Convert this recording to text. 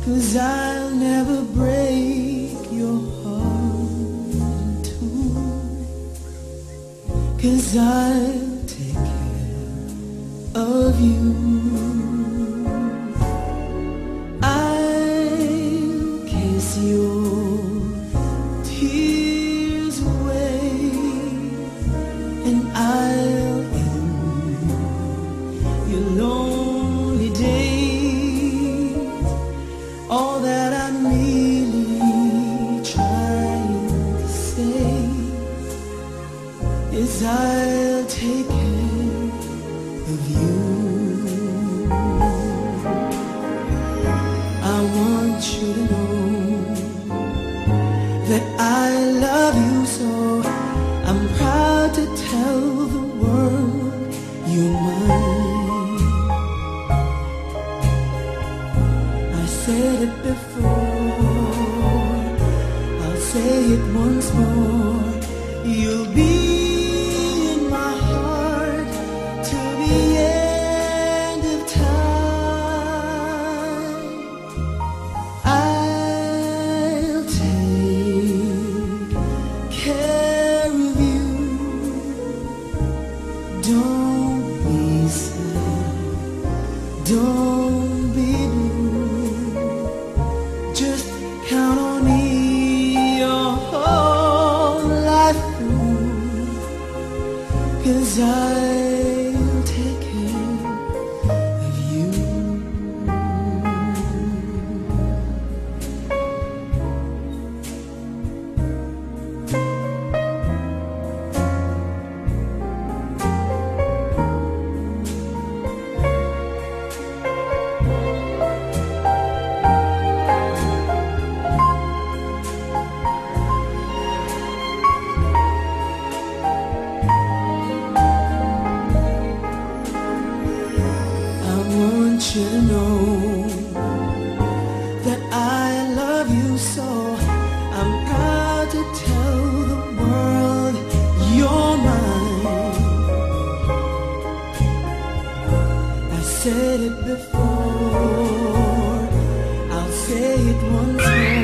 'cause I'll never break your heart in two, 'cause I'll take care of you. I'll kiss your tears away, and I'll end your lonely days. All that I'm really trying to say is I'll take care of you. I want you to know that I love you so. I'm proud to tell the world you're mine. I said it before, I'll say it once more. You'll be in my heart till the end of time. I'll take care of you. Don't be sad, don't be blue. Just count on me your whole life through, 'cause I'll take care of you. I want you to know that I love you so. I'm proud to tell the world you're mine. I said it before, I'll say it once more.